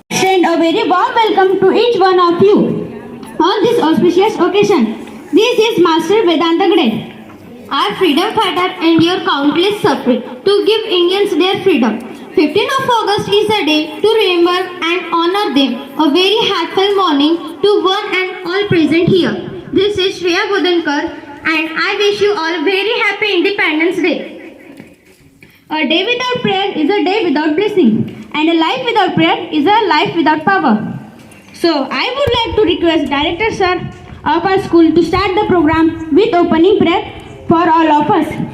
Extend a very warm welcome to each one of you on this auspicious occasion. This is Master Vedanta Gade. Our freedom fighter endured countless suffering to give Indians their freedom. 15th of August is a day to remember and honor them. A very heartfelt morning to one and all present here. This is Shreya Bodankar and I wish you all very happy Independence Day. A day without prayer is a day without blessing, and a life without prayer is a life without power. So, I would like to request Director Sir of our school to start the program with opening prayer for all of us.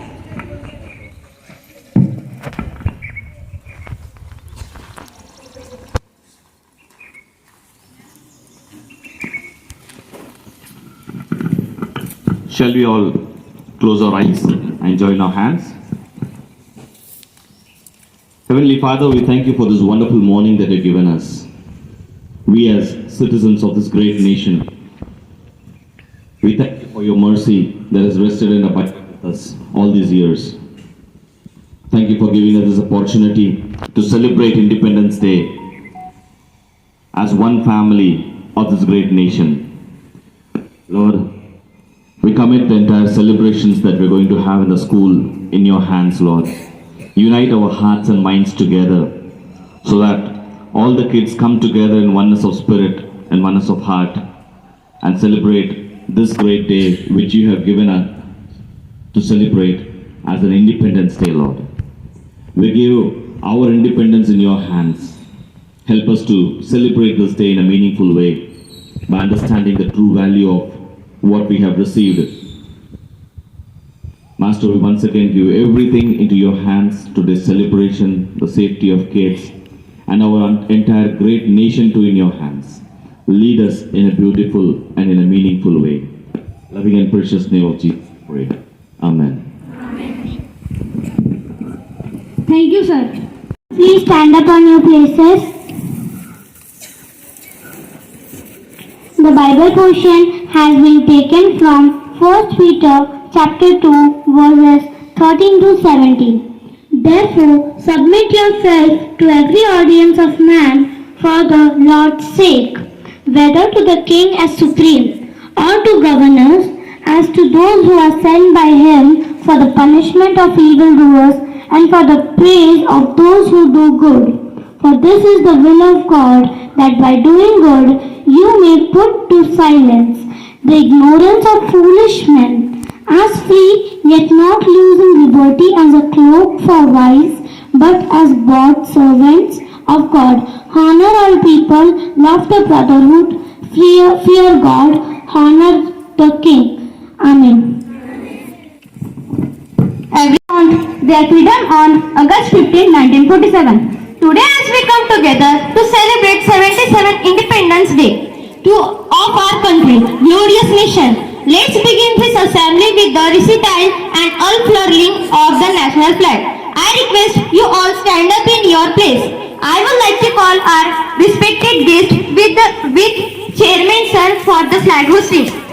Shall we all close our eyes and join our hands? Heavenly Father, we thank you for this wonderful morning that you've given us. We as citizens of this great nation, we thank you for your mercy that has rested and abided with us all these years. Thank you for giving us this opportunity to celebrate Independence Day as one family of this great nation. Lord, we commit the entire celebrations that we're going to have in the school in your hands, Lord. Unite our hearts and minds together so that all the kids come together in oneness of spirit and oneness of heart and celebrate this great day which you have given us to celebrate as an Independence Day, Lord. We give our independence in your hands. Help us to celebrate this day in a meaningful way by understanding the true value of what we have received. Master, we once again give everything into your hands to this celebration, the safety of kids, and our entire great nation too in your hands. Lead us in a beautiful and in a meaningful way. Loving and precious name of Jesus, pray. Amen. Thank you, sir. Please stand up on your places. The Bible portion has been taken from 1 Peter chapter 2 verses 13 to 17. Therefore, submit yourself to every audience of man for the Lord's sake, whether to the king as supreme, or to governors, as to those who are sent by him for the punishment of evildoers and for the praise of those who do good. For this is the will of God, that by doing good you may put to silence the ignorance of foolish men, as free, yet not using liberty as a cloak for vice, but as bought servants of God. Honor all people, love the brotherhood, fear God, honor the king. Amen. Everyone, their freedom on August 15, 1947. Today, as we come together to celebrate 77th Independence Day of our country, glorious nation, let's begin this assembly with the recital and unfurling of the national flag. I request you all stand up in your place. I would like to call our respected guest with Chairman Sir for the flag hosting.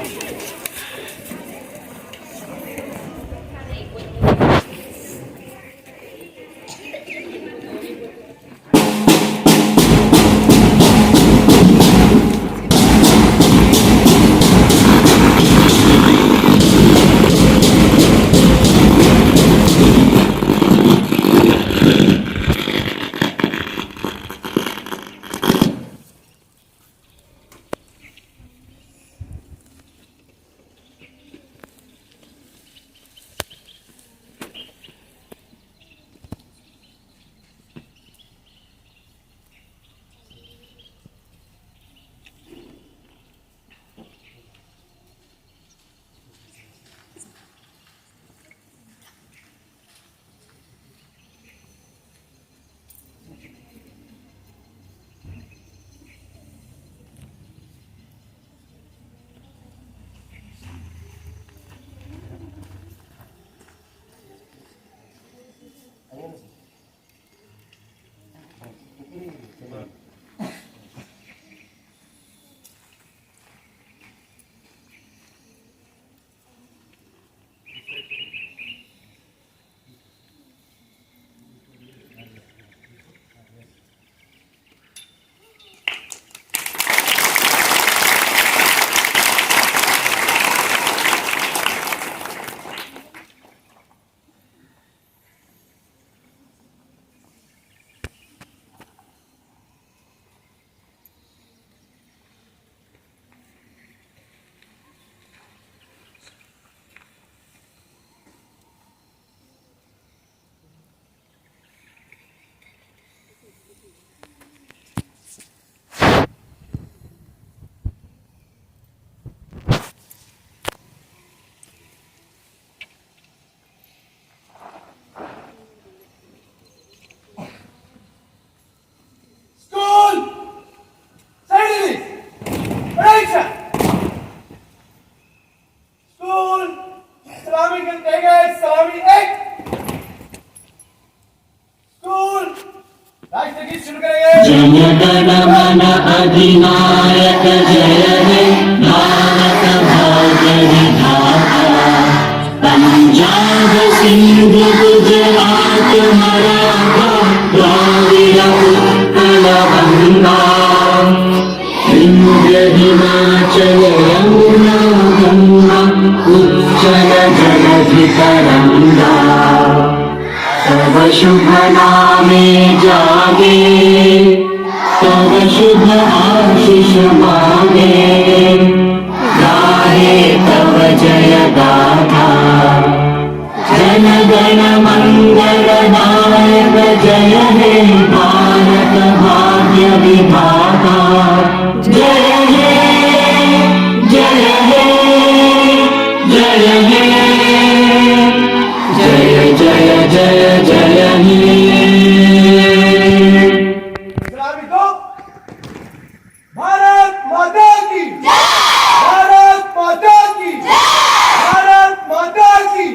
राष्ट्रगीत शुरू करेंगे। जय गण मन अधिनायक जय हे भारत भाग्य विधाता पंजाब सिंध गुजरात मराठा द्राविड़ उत्कल गंगा विंध्य हिमाचल यमुना गंगा उच्चल जलधि तरंगा तव शुभ नामे जागे तव शुभ आशीष मांगे गाहे तव जय गाथा जन गण मंगल नायक जय हे भारत भाग्य विधाता जय हे जय हे जय हे जय जय जय जय हे श्राविकों, भारत माता की भारत माता की भारत माता की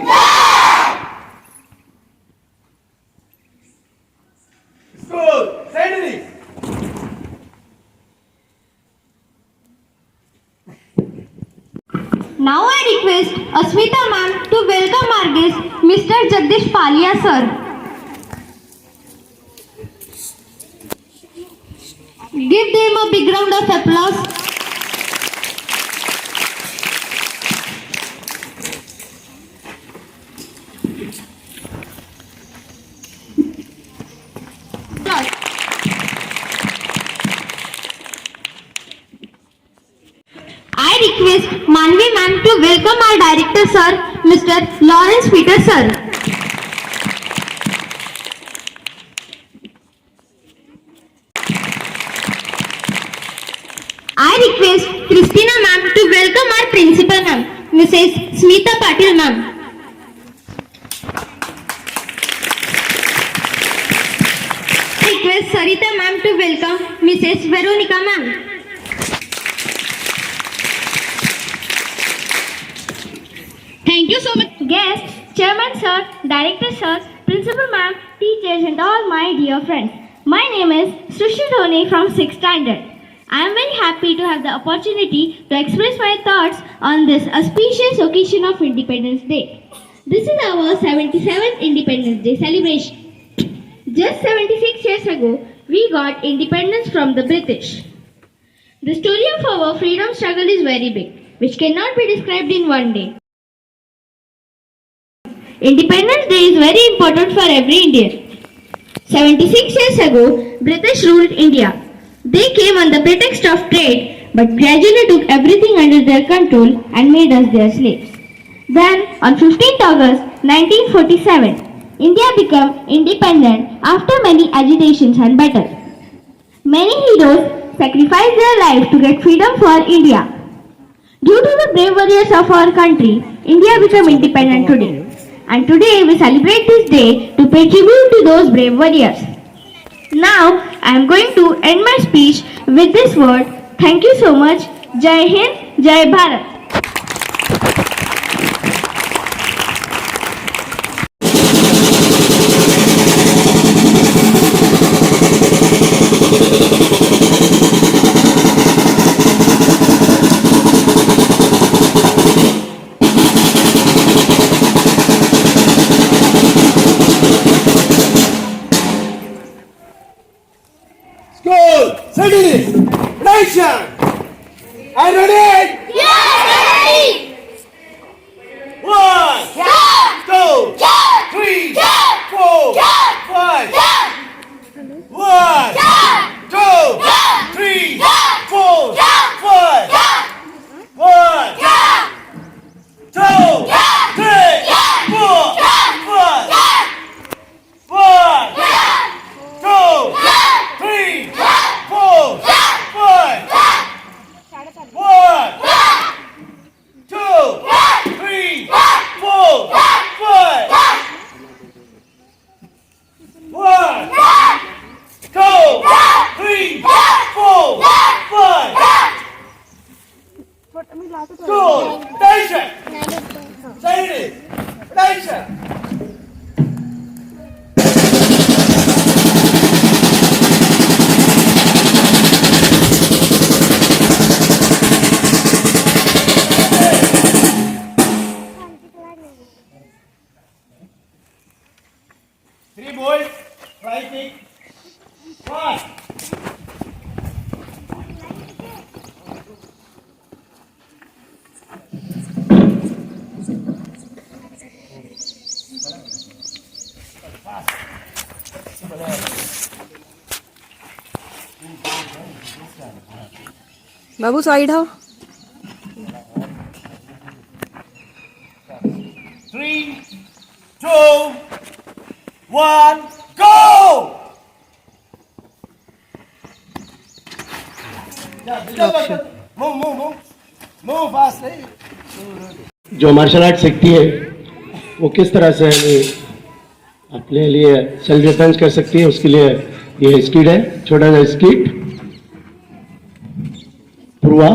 school sundry Now I request Asmita ma'am to welcome our guest, Mr. Jagdish Palia sir. Give them a big round of applause. I request Manvi ma'am to welcome our director sir, Mr. Lawrence Peter sir. I request Christina ma'am to welcome our principal ma'am, Mrs. Smita Patil ma'am. I request Sarita ma'am to welcome Mrs. Veronica ma'am. Thank you so much. Guests, Chairman sir, Director sir, Principal ma'am, teachers and all my dear friends. My name is Sushi Dhoni from 6th standard. I am very happy to have the opportunity to express my thoughts on this auspicious occasion of Independence Day. This is our 77th Independence Day celebration. Just 76 years ago, we got independence from the British. The story of our freedom struggle is very big, which cannot be described in one day. Independence Day is very important for every Indian. 76 years ago, British ruled India. They came on the pretext of trade, but gradually took everything under their control and made us their slaves. Then, on 15th August 1947, India became independent after many agitations and battles. Many heroes sacrificed their lives to get freedom for India. Due to the brave warriors of our country, India became independent today. And today we celebrate this day to pay tribute to those brave warriors. Now I am going to end my speech with this word. Thank you so much. Jai Hind, Jai Bharat. School seventy nation. Are you ready? Yes, One, two, three, four, five. One, two, three, four, five. One, two, three, four, five. One, two, three, four, five. One, two, three, four, five. One. fighting. Fast. Babu side हो 3, 2, 1, go! Move fast. जो martial art सीखती है वो किस तरह से अपने लिए सेल्फ डिफेंस कर सकती है, उसके लिए ये स्किट है, छोटा सा स्किट। पूर्वा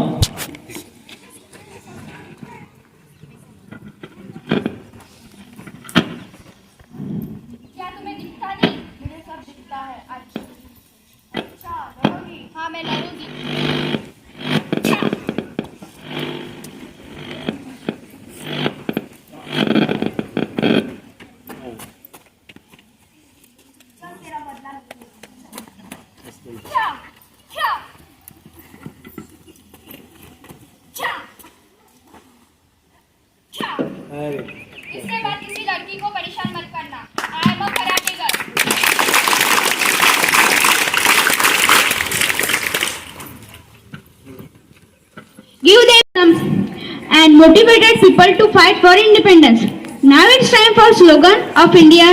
क्या तुम्हें दिखता नहीं? मुझे सब दिखता है। अच्छा लड़ोगी? हाँ मैं लड़ूंगी। चल तेरा बदला लूंगी। क्या? क्या? क्या? क्या? इसके बाद किसी लड़की को परेशान मत करना। I am a karate girl. Give them and motivated people to fight for independence. Now it's time for slogan of India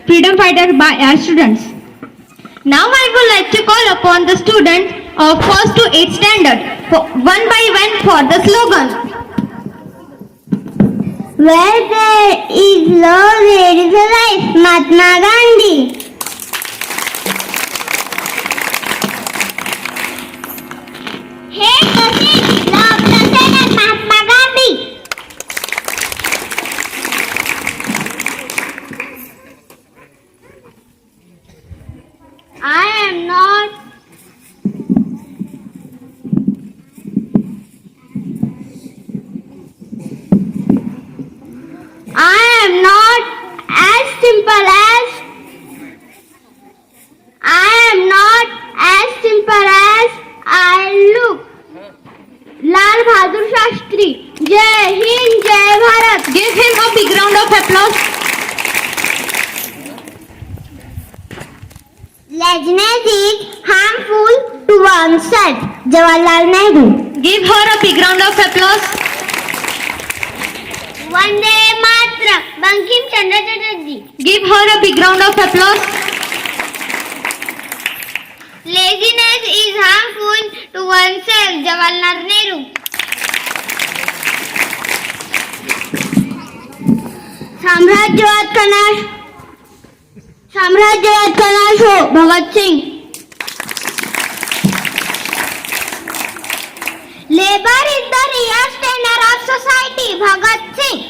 freedom fighter by our students. Now I would like to call upon the students of 1st to 8th standard for one by one for the slogan. Where there is love, there is a life. Mahatma Gandhi. Hate nothing, love nothing, and Mahatma Gandhi. I am not. I am not as simple as. I am not as simple as I look. Lal Bahadur Shastri. जय हिंद, जय Bharat. Give him a big round of applause. Laziness is harmful to oneself. Jawaharlal Nehru. Give her a big round of applause. Vande Mataram. Bankim Chandra Chatterjee. Give her a big round of applause. Laziness is harmful to oneself. Jawaharlal Nehru. साम्राज्यवाद का नाश हो. Bhagat Singh. Labor is the real standard of society. Bhagat Singh.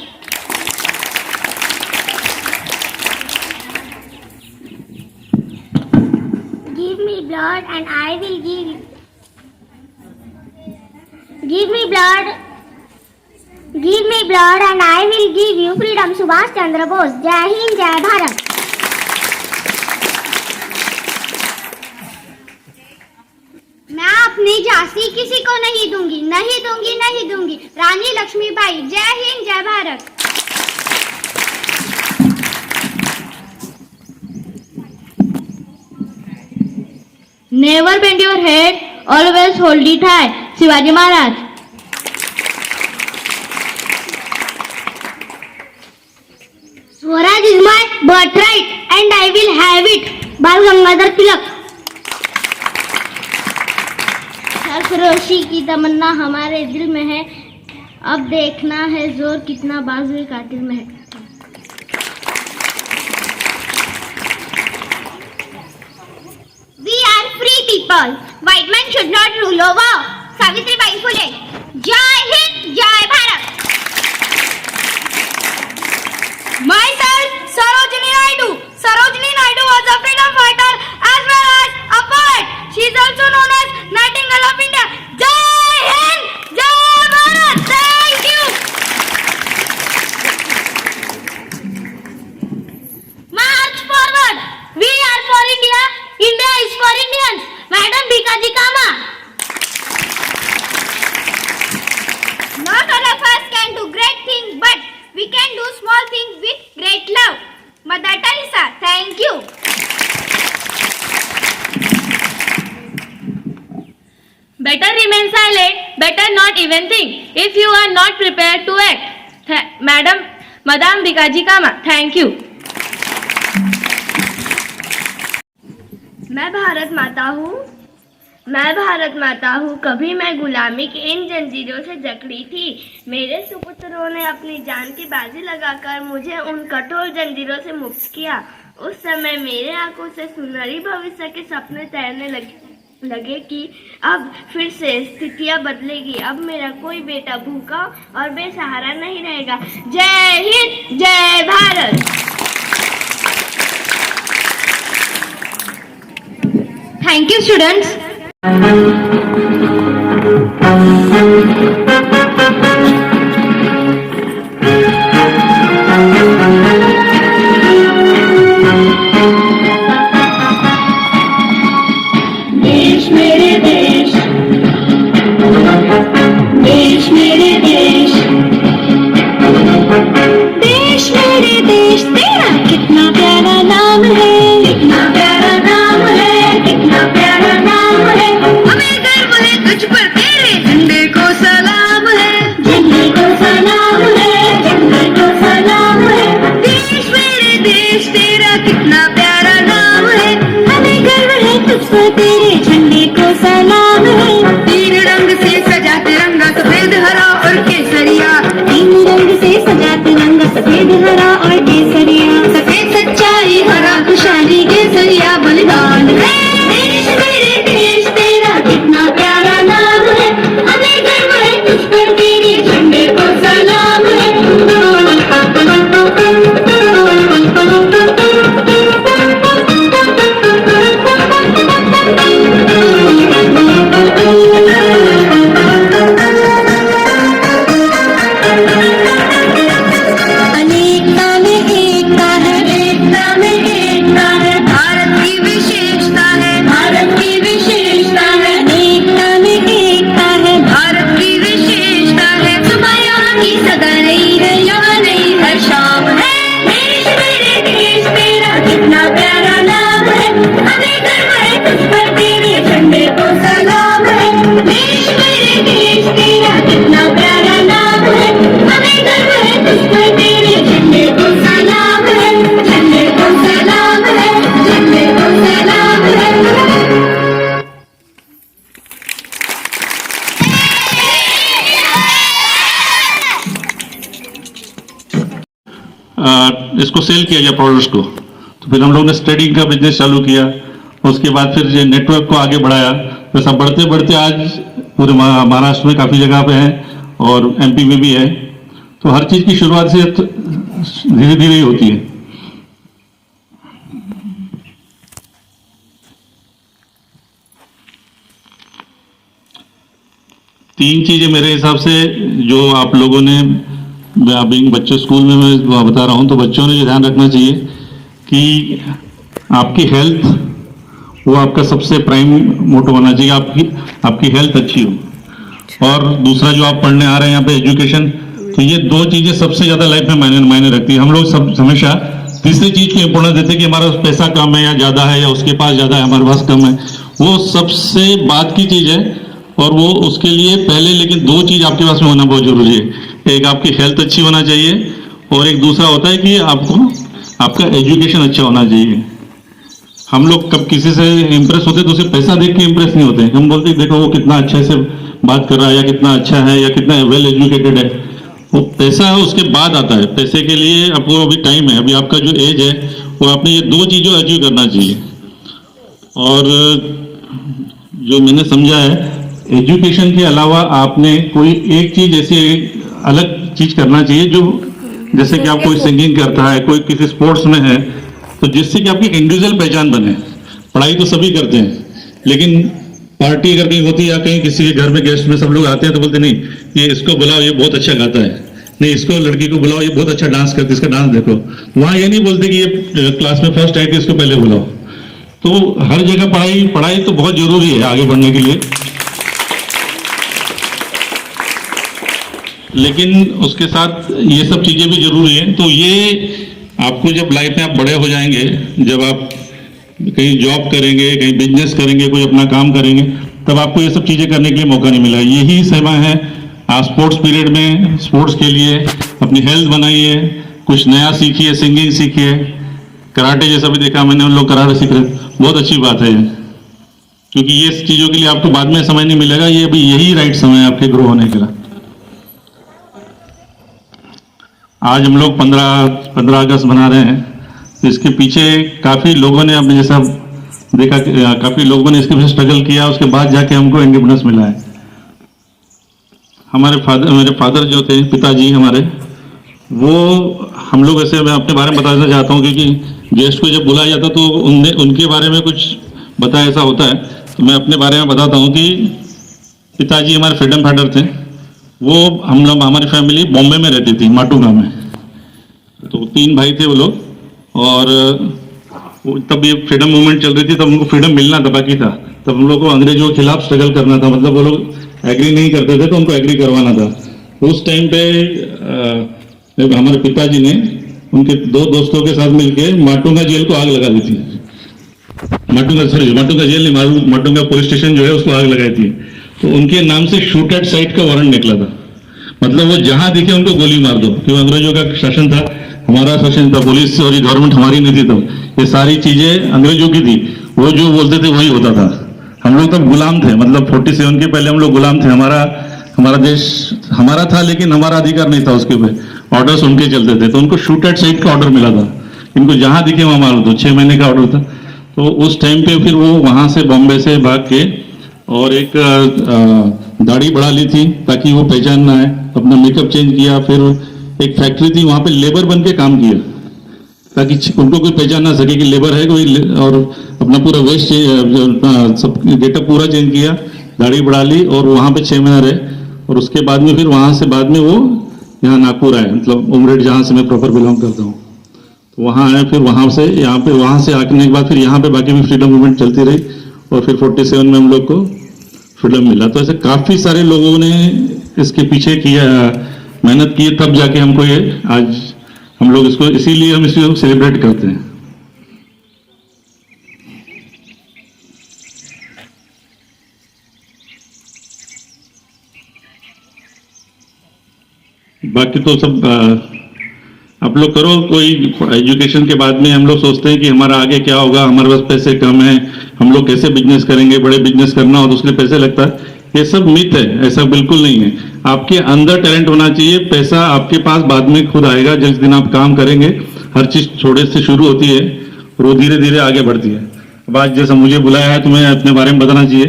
Give me blood and I will give you. Give me blood. Give me blood and I will give you freedom. Subhash Chandra Bose. Jai Hind, Jai Bharat. मैं अपनी झांसी किसी को नहीं दूंगी, नहीं दूंगी, नहीं दूंगी. रानी लक्ष्मीबाई. जय हिंद, जय Bharat. Never bend your head, always hold it high. Shivaji Maharaj. Swaraj is my birthright and I will have it. बाल गंगाधर तिलक. सरफरोशी की तमन्ना हमारे दिल में है. अब देखना है जोर कितना बाजुए कातिल में है. We are free people. White man should not rule over. Savitribai Phule. जय हिंद, जय Bharat. Myself, Sarojini Naidu. Sarojini Naidu was a freedom fighter as well as a poet. She is also known as Nightingale of India. Jai Hind, Jai Bharat. Thank you. March forward. We are for India. Bikaji Kama. Not all of us can do great things, but we can do small things with great love. Mother Teresa, thank you. Better remain silent, better not even think, if you are not prepared to act. Madam Bikaji Kama, thank you. मैं भारत माता हूँ, कभी मैं गुलामी की इन जंजीरों से जकड़ी थी। मेरे सुपुत्रों ने अपनी जान की बाजी लगाकर मुझे उन कठोर जंजीरों से मुक्त किया। उस समय मेरे आंखों से सुनहरी भविष्य के सपने तैरने लगे कि अब फिर से स्थितियां बदलेगी। अब मेरा कोई बेटा भूखा और बेसहारा नहीं रहेगा। जय हिंद, जय भारत। Thank you, students. देश मेरे देश, देश मेरे देश, देश मेरे देश, तेरा कितना प्यारा नाम है, कितना प्यारा नाम है, कितना प्यारा नाम है। हमें गर्व है तुझ पर, तेरे झंडे को सलाम है, झंडे को सलाम है, झंडे को सलाम है। देश मेरे देश, तेरा कितना प्यारा नाम है। हमें गर्व है तुझ पर, तेरे झंडे को सलाम है। तीन रंग से सजा तिरंगा, सफेद हरा और केसरिया, तीन रंग से सजा तिरंगा, सफेद हरा और केसरिया। सफेद सच्चाई, हरा खुशहाली, केसरिया बलिदान है। देश मेरे देश, तेरा कितना प्यारा नाम है। हमें गर्व है तुझ पर, तेरे झंडे को सलाम है। अनेकता में एकता है, एकता में एकता है। भारत की विशेषता है, भारत की विशेषता है। अनेकता में एकता है, भारत की विशेषता है। सुबह यहाँ की सदा नई है, यहाँ नई हर शाम है। देश मेरे देश, तेरा कितना प्यारा नाम है। हमें गर्व है तुझ पर, तेरे झंडे को सलाम है। देश मेरे देश, तेरा कितना प्यारा नाम है। हमें गर्व है तुझ पर, तेरे झंडे को सलाम है, झंडे को सलाम है, झंडे को सलाम है। इसको सेल किया गया प्रोडक्ट्स को, तो फिर हम लोग ने स्टडी का बिजनेस चालू किया। उसके बाद फिर ये नेटवर्क को आगे बढ़ाया। तो सब बढ़ते बढ़ते आज पूरे महाराष्ट्र में काफ़ी जगह पे है और एमपी में भी है। तो हर चीज़ की शुरुआत से धीरे धीरे ही होती है। तीन चीज़ें मेरे हिसाब से जो आप लोगों ने, अभी बच्चे स्कूल में मैं बता रहा हूँ, तो बच्चों ने ये ध्यान रखना चाहिए कि आपकी हेल्थ वो आपका सबसे प्राइम मोटो होना चाहिए, आपकी हेल्थ अच्छी हो। और दूसरा जो आप पढ़ने आ रहे हैं यहाँ पे एजुकेशन, तो ये दो चीज़ें सबसे ज़्यादा लाइफ में मायने रखती है। हम लोग सब हमेशा तीसरी चीज़ को इम्पोर्टेंस देते हैं कि हमारा पैसा कम है या ज़्यादा है, या उसके पास ज़्यादा है हमारे पास कम है। वो सबसे बात की चीज़ है, और वो उसके लिए पहले लेकिन दो चीज़ आपके पास में होना बहुत जरूरी है। एक आपकी हेल्थ अच्छी होना चाहिए, और एक दूसरा होता है कि आपका एजुकेशन अच्छा होना चाहिए। हम लोग कब किसी से इम्प्रेस होते तो उसे पैसा देख के इम्प्रेस नहीं होते। हम बोलते देखो वो कितना अच्छा से बात कर रहा है, या कितना अच्छा है, या कितना वेल एजुकेटेड है। वो पैसा है उसके बाद आता है। पैसे के लिए आपको अभी टाइम है, अभी आपका जो एज है वो आपने ये दो चीज़ों अचीव करना चाहिए। और जो मैंने समझा है, एजुकेशन के अलावा आपने कोई एक चीज़ ऐसी अलग चीज़ करना चाहिए, जो जैसे कि आप कोई सिंगिंग करता है, कोई किसी स्पोर्ट्स में है, तो जिससे कि आपकी इंडिविजुअल पहचान बने। पढ़ाई तो सभी करते हैं, लेकिन पार्टी अगर कहीं होती है या कहीं किसी के घर में गेस्ट में सब लोग आते हैं तो बोलते नहीं ये इसको बुलाओ, ये बहुत अच्छा गाता है, नहीं इसको लड़की को बुलाओ, ये बहुत अच्छा डांस करती है, इसका डांस देखो। वहाँ ये नहीं बोलते कि ये क्लास में फर्स्ट आए थे, इसको पहले बुलाओ। तो हर जगह पढ़ाई पढ़ाई तो बहुत जरूरी है आगे बढ़ने के लिए, लेकिन उसके साथ ये सब चीजें भी जरूरी है। तो ये आपको जब लाइफ में आप बड़े हो जाएंगे, जब आप कहीं जॉब करेंगे, कहीं बिजनेस करेंगे, कोई अपना काम करेंगे, तब आपको ये सब चीजें करने के लिए मौका नहीं मिला। यही समय है, आप स्पोर्ट्स पीरियड में स्पोर्ट्स के लिए अपनी हेल्थ बनाइए, कुछ नया सीखिए, सिंगिंग सीखिए, कराटे जैसा भी देखा मैंने, उन लोग कराटे सीख रहे, बहुत अच्छी बात है, क्योंकि ये चीजों के लिए आपको बाद में समय नहीं मिलेगा। ये अभी यही राइट समय है आपके ग्रो होने के लिए। आज हम लोग 15 अगस्त मना रहे हैं, तो इसके पीछे काफी लोगों ने, आपने जैसा देखा, काफी लोगों ने इसके पीछे स्ट्रगल किया, उसके बाद जाके हमको इंडिपेंडेंस मिला है। मेरे फादर जो थे, पिताजी हमारे, वो हम लोग ऐसे, मैं अपने बारे में बताना चाहता हूँ, क्योंकि गेस्ट को जब बुलाया जाता तो उनके बारे में कुछ बताया ऐसा होता है, तो मैं अपने बारे में बताता हूँ कि पिताजी हमारे फ्रीडम फाइटर थे। वो हम लोग, हमारी फैमिली बॉम्बे में रहती थी, माटुंगा में, तो 3 भाई थे वो लोग, और तब ये फ्रीडम मूवमेंट चल रही थी, तब उनको फ्रीडम मिलना था, बाकी था, तब हम लोग को अंग्रेजों के खिलाफ स्ट्रगल करना था, मतलब वो लोग एग्री नहीं करते थे तो उनको एग्री करवाना था। उस टाइम पे हमारे पिताजी ने उनके 2 दोस्तों के साथ मिलकर माटुंगा जेल को आग लगा दी थी। माटुंगा जेल नहीं, माटुंगा पुलिस स्टेशन जो है उसको आग लगाई थी। तो उनके नाम से शूट एट साइट का वारंट निकला था, मतलब वो जहां दिखे उनको गोली मार दो, क्योंकि अंग्रेजों का शासन था, हमारा शासन था, पुलिस और ये गवर्नमेंट हमारी नहीं थी तब, ये सारी चीजें अंग्रेजों की थी, वो जो बोलते थे वही होता था। हम लोग तब गुलाम थे, मतलब 47 के पहले हम लोग गुलाम थे। हमारा देश हमारा था, लेकिन हमारा अधिकार नहीं था उसके ऊपर, ऑर्डर्स उनके चलते थे। तो उनको शूट एट साइट का ऑर्डर मिला था, इनको जहां दिखे वहां मार दो, 6 महीने का ऑर्डर था। तो उस टाइम पे फिर वो वहां से बॉम्बे से भाग के और एक दाढ़ी बढ़ा ली थी ताकि वो पहचान ना आए, अपना मेकअप चेंज किया, फिर एक फैक्ट्री थी वहां पे लेबर बन के काम किया ताकि उनको कोई पहचान ना सके कि लेबर है कोई, और अपना पूरा वेस्ट सब गेटअप पूरा चेंज किया, दाढ़ी बढ़ा ली, और वहां पे 6 महीने रहे। और उसके बाद में फिर वहां से बाद में वो यहाँ नागपुर आए, मतलब उमरेड जहाँ से मैं प्रॉपर बिलोंग करता हूँ, तो वहाँ आए, फिर वहां से यहाँ पे, वहां से आने के बाद फिर यहाँ पे बाकी भी फ्रीडम मूवमेंट चलती रही, और फिर 47 में हम लोग को फ्रीडम मिला। तो ऐसे काफी सारे लोगों ने इसके पीछे किया, मेहनत की, तब जाके हमको ये आज हम लोग इसको, इसीलिए हम इसको सेलिब्रेट करते हैं। बाकी तो सब आप लोग करो। कोई एजुकेशन के बाद में हम लोग सोचते हैं कि हमारा आगे क्या होगा, हमारे पास पैसे कम है, हम लोग कैसे बिजनेस करेंगे, बड़े बिजनेस करना हो तो उसके लिए पैसे लगता है। ये सब मिथ है, ऐसा बिल्कुल नहीं है। आपके अंदर टैलेंट होना चाहिए, पैसा आपके पास बाद में खुद आएगा जिस दिन आप काम करेंगे। हर चीज छोटे से शुरू होती है और वो धीरे धीरे आगे बढ़ती है। अब आज जैसा मुझे बुलाया है तो मैं अपने बारे में बताना चाहिए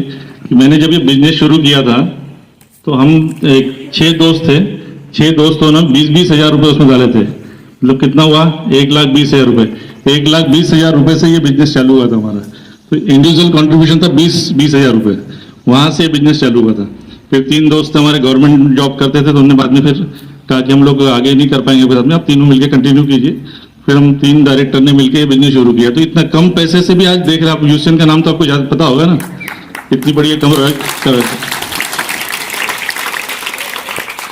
कि मैंने जब ये बिजनेस शुरू किया था तो हम 6 दोस्त थे, 6 दोस्तों ने 20-20 हजार रुपए उसमें डाले थे। मतलब कितना हुआ, 1,20,000 रुपए। 1,20,000 रुपए से ये बिजनेस चालू हुआ था हमारा। तो इंडिविजुअल कंट्रीब्यूशन था 20 हजार रुपए, वहां से बिजनेस चालू हुआ था। फिर 3 दोस्त हमारे गवर्नमेंट जॉब करते थे, तो उन्होंने बाद में फिर कहा कि हम लोग आगे नहीं कर पाएंगे बाद में, आप तीनों मिलकर कंटिन्यू कीजिए। फिर हम 3 डायरेक्टर ने मिलकर बिजनेस शुरू किया। तो इतना कम पैसे से भी आज देख रहे हैं आप, यूसीएन का नाम तो आपको पता होगा ना, इतनी बढ़िया कम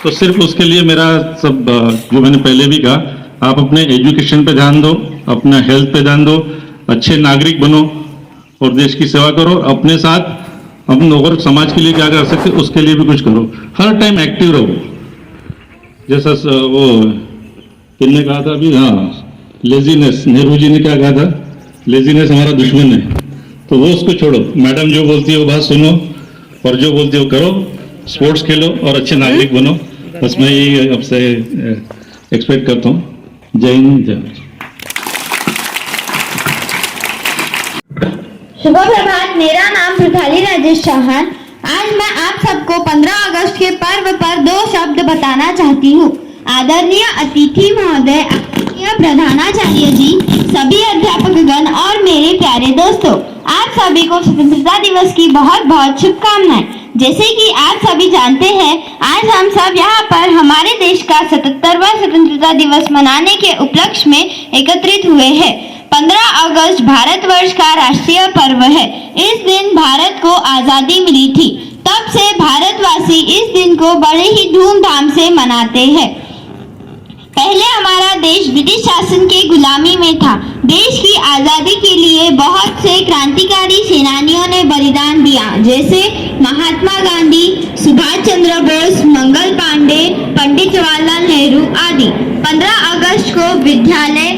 तो सिर्फ उसके लिए मेरा सब जो मैंने पहले भी कहा, आप अपने एजुकेशन पे ध्यान दो, अपना हेल्थ पे ध्यान दो, अच्छे नागरिक बनो और देश की सेवा करो। अपने साथ अपन और समाज के लिए क्या कर सकते उसके लिए भी कुछ करो। हर टाइम एक्टिव रहो। जैसा वो किसने कहा था अभी, हाँ, लेजीनेस, नेहरू जी ने क्या कहा था, लेजीनेस हमारा दुश्मन है। तो वो उसको छोड़ो, मैडम जो बोलती है वो बात सुनो और जो बोलती है वो करो, स्पोर्ट्स खेलो और अच्छे नागरिक बनो। बस मैं यही आपसे एक्सपेक्ट करता हूँ। जय हिंद, जय। शुभ प्रभात, मेरा नाम पृथाली राजेश चौहान। आज मैं आप सबको 15 अगस्त के पर्व पर 2 शब्द बताना चाहती हूँ। आदरणीय अतिथि महोदय, आदरणीय प्रधानाचार्य जी, सभी अध्यापकगण और मेरे प्यारे दोस्तों, आप सभी को स्वतंत्रता दिवस की बहुत बहुत शुभकामनाएं। जैसे कि आप सभी जानते हैं, आज हम सब यहाँ पर हमारे देश का 77वां स्वतंत्रता दिवस मनाने के उपलक्ष्य में एकत्रित हुए हैं। 15 अगस्त भारतवर्ष का राष्ट्रीय पर्व है। इस दिन भारत को आजादी मिली थी। तब से भारतवासी इस दिन को बड़े ही धूमधाम से मनाते हैं। पहले हमारा देश ब्रिटिश शासन के गुलामी में था। देश की आजादी के लिए बहुत से क्रांतिकारी सेनानियों ने बलिदान दिया, जैसे महात्मा गांधी, सुभाष चंद्र बोस, मंगल पांडे, पंडित जवाहरलाल नेहरू आदि। 15 अगस्त को विद्यालय,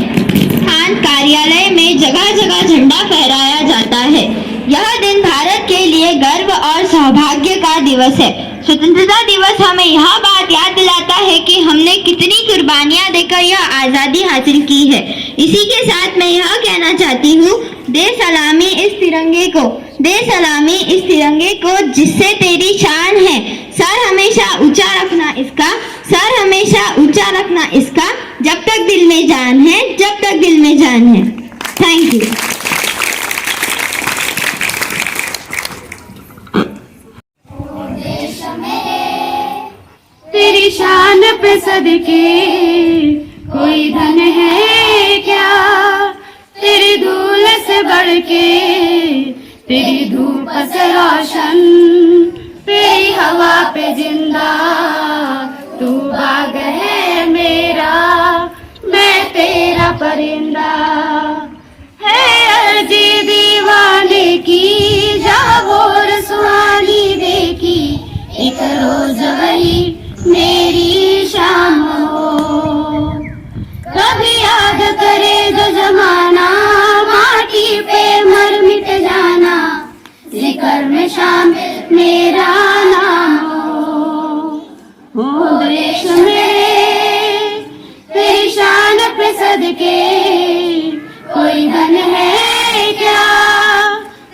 स्थान, कार्यालय में जगह जगह झंडा फहराया जाता है। यह दिन भारत के लिए गर्व और सौभाग्य का दिवस है। स्वतंत्रता दिवस हमें यह बात याद दिलाता है कि हमने कितनी कुर्बानियां देकर यह आजादी हासिल की है। इसी के साथ मैं यह कहना चाहती हूँ, दे सलामी इस तिरंगे को, दे सलामी इस तिरंगे को जिससे तेरी शान है। सर हमेशा ऊंचा रखना इसका, सर हमेशा ऊंचा रखना इसका, जब तक दिल में जान है, जब तक दिल में जान है। Thank you. तेरी शान पे सदके कोई धन है क्या, तेरी धूल से बढ़ के, तेरी धूप से रोशन, तेरी हवा पे जिंदा तू बाग है मेरा, मैं तेरा परिंदा। है अर्जी दीवाने की जब और सुहानी देखी, एक रोज वही मेरी शाम हो। कभी याद करे जो जमाना, माटी पे मर मिट जाना, जिक्र में शामिल मेरा नाम हो। देश में तेरी शान पे सदके कोई धन है क्या,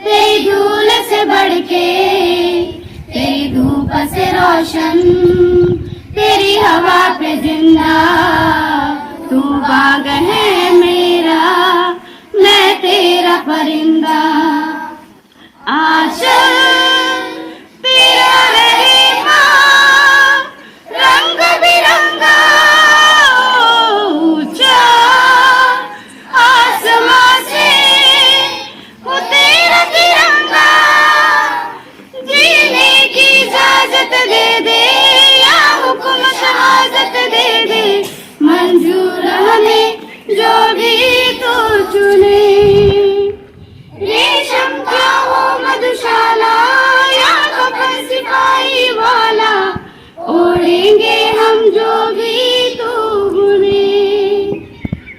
तेरी धूल से बढ़ के, तेरी धूप से रोशन, तेरी हवा पे जिंदा तू बाग है मेरा, मैं तेरा परिंदा। आंचल तेरा रहे माँ, रंग बिरंगा ऊंचा आसमां से हो तेरा तिरंगा, जीने की इजाजत दे दे या हुक्म शहादत दे दे, मंजूर हमें जो भी तू चुने। रेशम का हो मधुशाला या कफन सिपाही वाला, ओढ़ेंगे हम जो भी तू बुने।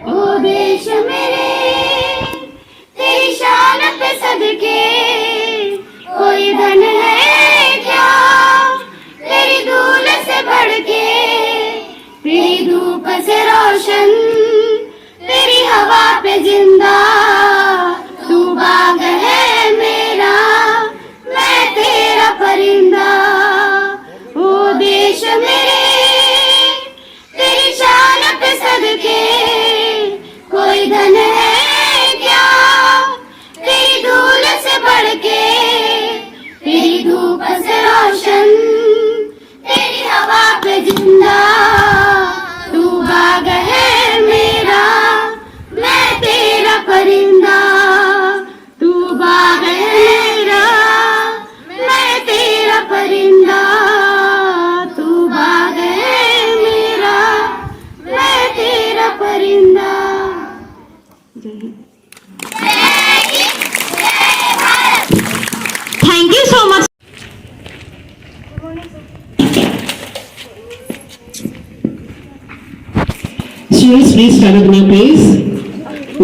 ओ देश मेरे तेरी शान पे सदके कोई धन है क्या, तेरी धूल से बढ़ के, तेरी धूप से रोशन, तेरी हवा पे जिंदा तू बाग है मेरा, मैं तेरा परिंदा। ओ देश मेरे तेरी शान पे सदके कोई धन है क्या, तेरी धूल से बढ़ के, तेरी धूप से रोशन, तेरी हवा पे जिंदा तू बाग है मेरा, मैं तेरा परिंदा। तू बाग है मेरा, मैं तेरा परिंदा, तू बाग है मेरा, मैं तेरा परिंदा। Thank you so much. Students, please stand up now, please.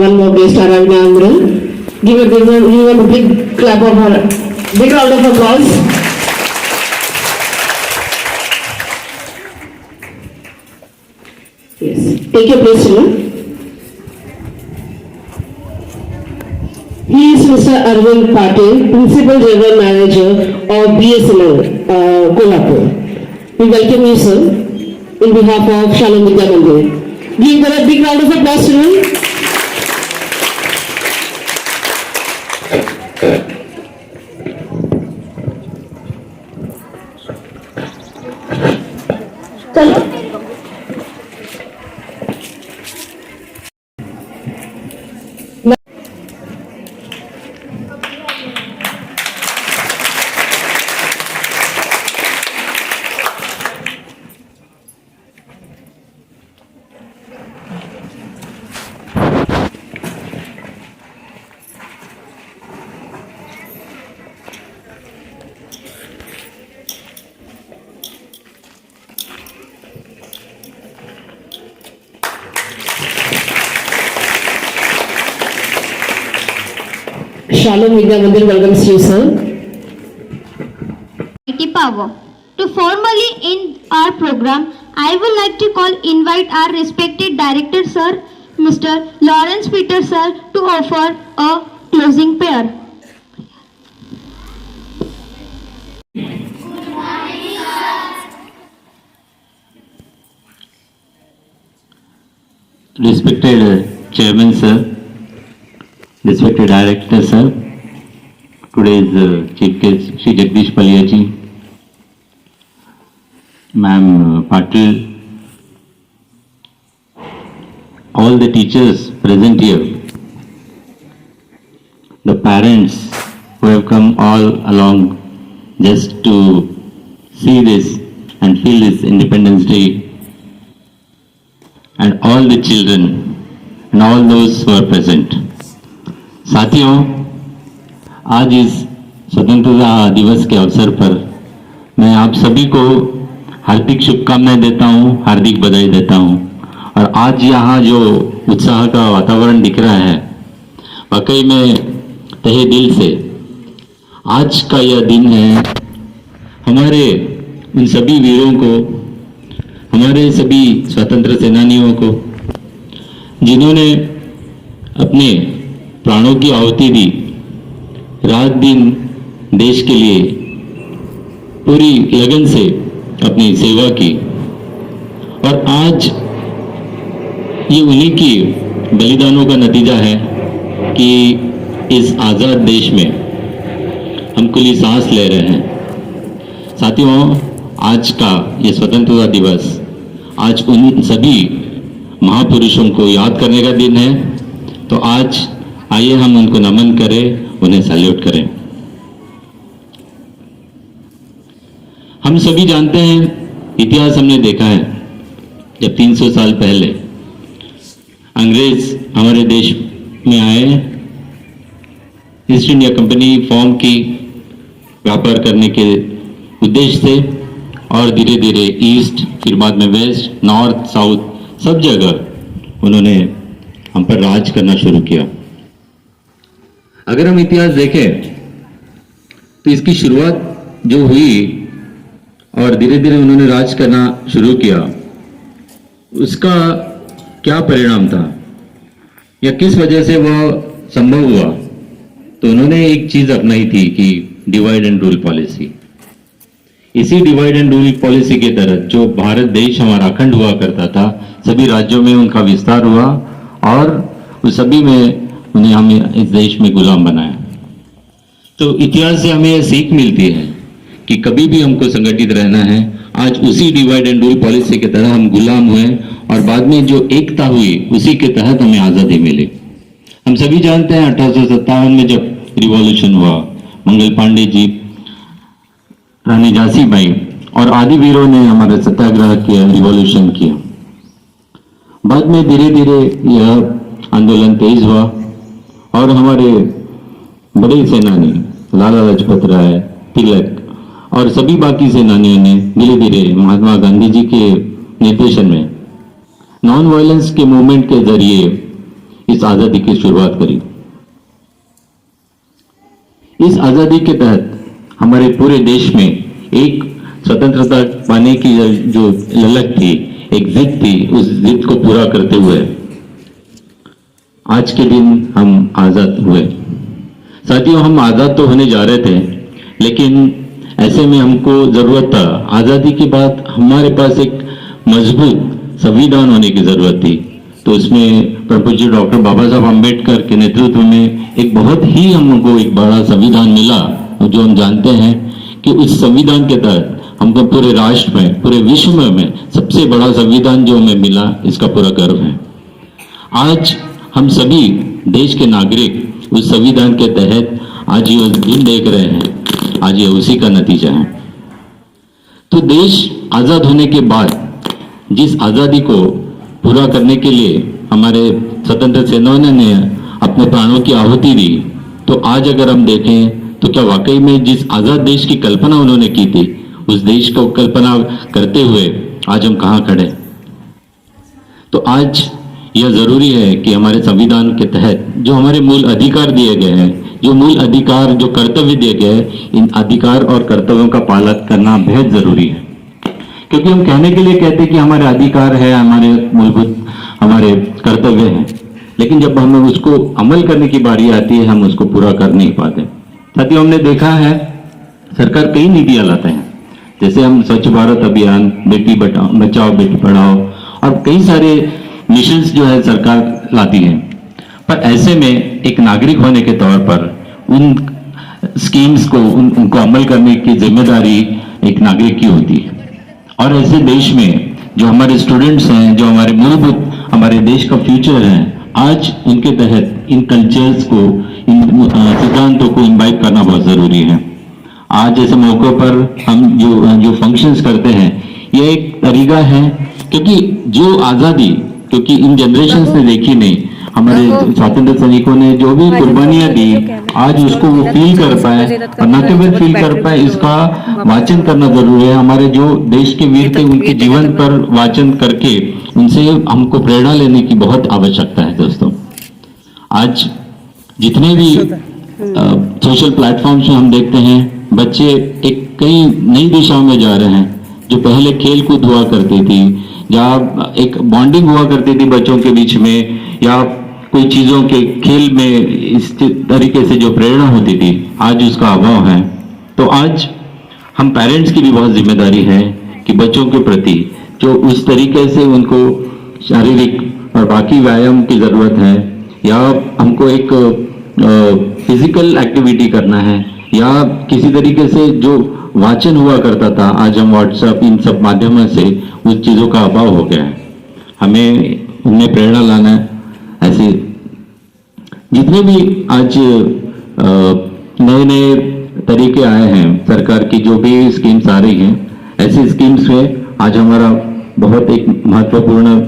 One more guest arrived now, Amru. Give a big clap of her, big round of applause. Yes, take your place, children. He is Mr. Arvind Patil, Principal General Manager of BSNL, Kolhapur. We welcome you, sir, in behalf of Shalom Vidya Mandir. Give them a big round of applause, children. Shalom Vidya Mandir welcomes you, sir. Mighty power. To formally end our program, I would like to invite our respected director, sir, Mr. Lawrence Peter, sir, to offer a closing prayer. Respected Chairman, sir, respected Director, sir, today's Chief Guest, Shri Jagdish Palia ji, Ma'am Patil, all the teachers present here, the parents who have come all along just to see this and feel this Independence Day, and all the children and all those who are present. साथियों, आज इस स्वतंत्रता दिवस के अवसर पर मैं आप सभी को हार्दिक शुभकामनाएं देता हूं, हार्दिक बधाई देता हूं। और आज यहाँ जो उत्साह का वातावरण दिख रहा है, वाकई में तहे दिल से आज का यह दिन है हमारे उन सभी वीरों को, हमारे सभी स्वतंत्र सेनानियों को जिन्होंने अपने प्राणों की आहुति दी, रात दिन देश के लिए पूरी लगन से अपनी सेवा की। और आज ये उन्हीं की बलिदानों का नतीजा है कि इस आज़ाद देश में हम खुली सांस ले रहे हैं। साथियों, आज का ये स्वतंत्रता दिवस आज उन सभी महापुरुषों को याद करने का दिन है। तो आज आइए हम उनको नमन करें, उन्हें सैल्यूट करें। हम सभी जानते हैं, इतिहास हमने देखा है, जब 300 साल पहले अंग्रेज हमारे देश में आए, ईस्ट इंडिया कंपनी फॉर्म की व्यापार करने के उद्देश्य से, और धीरे धीरे ईस्ट, फिर बाद में वेस्ट, नॉर्थ, साउथ सब जगह उन्होंने हम पर राज करना शुरू किया। अगर हम इतिहास देखें तो इसकी शुरुआत जो हुई और धीरे धीरे उन्होंने राज करना शुरू किया, उसका क्या परिणाम था या किस वजह से वह संभव हुआ, तो उन्होंने एक चीज अपनाई थी कि डिवाइड एंड रूल पॉलिसी। इसी डिवाइड एंड रूल पॉलिसी के तहत जो भारत देश हमारा अखंड हुआ करता था, सभी राज्यों में उनका विस्तार हुआ और उस सभी में उन्हें हमें इस देश में गुलाम बनाया। तो इतिहास से हमें यह सीख मिलती है कि कभी भी हमको संगठित रहना है। आज उसी डिवाइड एंड रूल पॉलिसी के तहत हम गुलाम हुए और बाद में जो एकता हुई उसी के तहत हमें आज़ादी मिली। हम सभी जानते हैं 1857 में जब रिवॉल्यूशन हुआ, मंगल पांडे जी, रानी झांसीबाई और आदि वीरों ने हमारे सत्याग्रह किया, रिवॉल्यूशन किया। बाद में धीरे धीरे यह आंदोलन तेज हुआ और हमारे बड़े सेनानी लाला लाजपत राय, तिलक और सभी बाकी सेनानियों ने धीरे धीरे महात्मा गांधी जी के निर्देशन में नॉन वायलेंस के मूवमेंट के जरिए इस आजादी की शुरुआत करी। इस आजादी के तहत हमारे पूरे देश में एक स्वतंत्रता पाने की जो ललक थी, एक जिद थी, उस जिद को पूरा करते हुए आज के दिन हम आजाद हुए। साथियों, हम आजाद तो होने जा रहे थे, लेकिन ऐसे में हमको जरूरत था, आजादी के बाद हमारे पास एक मजबूत संविधान होने की जरूरत थी। तो उसमें पूज्य डॉक्टर बाबा साहब अम्बेडकर के नेतृत्व में एक बहुत ही हमको एक बड़ा संविधान मिला, जो हम जानते हैं कि उस संविधान के तहत हमको पूरे राष्ट्र में, पूरे विश्व में सबसे बड़ा संविधान जो हमें मिला, इसका पूरा गर्व है। आज हम सभी देश के नागरिक उस संविधान के तहत आज ये दिन देख रहे हैं, आज ये उसी का नतीजा है। तो देश आजाद होने के बाद जिस आजादी को पूरा करने के लिए हमारे स्वतंत्र सेनानियों ने अपने प्राणों की आहुति दी, तो आज अगर हम देखें तो क्या वाकई में जिस आजाद देश की कल्पना उन्होंने की थी, उस देश को कल्पना करते हुए आज हम कहाँ खड़े। तो आज यह जरूरी है कि हमारे संविधान के तहत जो हमारे मूल अधिकार दिए गए हैं, जो मूल अधिकार, जो कर्तव्य दिए गए हैं, इन अधिकार और कर्तव्यों का पालन करना बेहद जरूरी है। क्योंकि हम कहने के लिए कहते हैं कि हमारे अधिकार है, हमारे मूलभूत हमारे कर्तव्य हैं, लेकिन जब हमें उसको अमल करने की बारी आती है हम उसको पूरा कर नहीं पाते। साथियों, हमने देखा है सरकार कई नीतियां लाते हैं, जैसे हम स्वच्छ भारत अभियान, बेटी बचाओ बेटी पढ़ाओ और कई सारे मिशंस जो है सरकार लाती है। पर ऐसे में एक नागरिक होने के तौर पर उन स्कीम्स को उनको अमल करने की जिम्मेदारी एक नागरिक की होती है। और ऐसे देश में जो हमारे स्टूडेंट्स हैं, जो हमारे मूलभूत हमारे देश का फ्यूचर है, आज उनके तहत इन कल्चर्स को, इन सिद्धांतों को इम्बाइब करना बहुत जरूरी है। आज ऐसे मौकों पर हम जो फंक्शंस करते हैं, ये एक तरीका है, क्योंकि जो आज़ादी, क्योंकि इन जनरेशंस ने देखी नहीं, हमारे स्वतंत्र सैनिकों ने जो भी कुर्बानियां दी, आज उसको वो फील कर पाए, और न केवल फील कर पाए, इसका वाचन करना जरूरी है। हमारे जो देश के वीर थे उनके जीवन पर वाचन करके उनसे हमको प्रेरणा लेने की बहुत आवश्यकता है। दोस्तों, आज जितने भी सोशल प्लेटफॉर्म्स में हम देखते हैं, बच्चे एक कई नई दिशाओं में जा रहे हैं। जो पहले खेल कूद हुआ करती थी, जहाँ एक बॉन्डिंग हुआ करती थी बच्चों के बीच में, या कोई चीजों के खेल में इस तरीके से जो प्रेरणा होती थी, आज उसका अभाव है। तो आज हम पेरेंट्स की भी बहुत जिम्मेदारी है कि बच्चों के प्रति जो उस तरीके से उनको शारीरिक और बाकी व्यायाम की जरूरत है, या हमको एक फिजिकल एक्टिविटी करना है, या किसी तरीके से जो वाचन हुआ करता था, आज हम व्हाट्सएप इन सब माध्यमों से उस चीजों का अभाव हो गया है। हमें उनमें प्रेरणा लाना है। ऐसे जितने भी आज नए नए तरीके आए हैं, सरकार की जो भी स्कीम्स आ रही हैं, ऐसी स्कीम्स में आज हमारा बहुत एक महत्वपूर्ण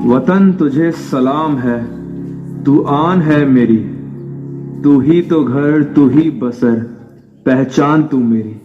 वतन तुझे सलाम है, तू आन है मेरी, तू ही तो घर, तू ही बसर, पहचान तू मेरी।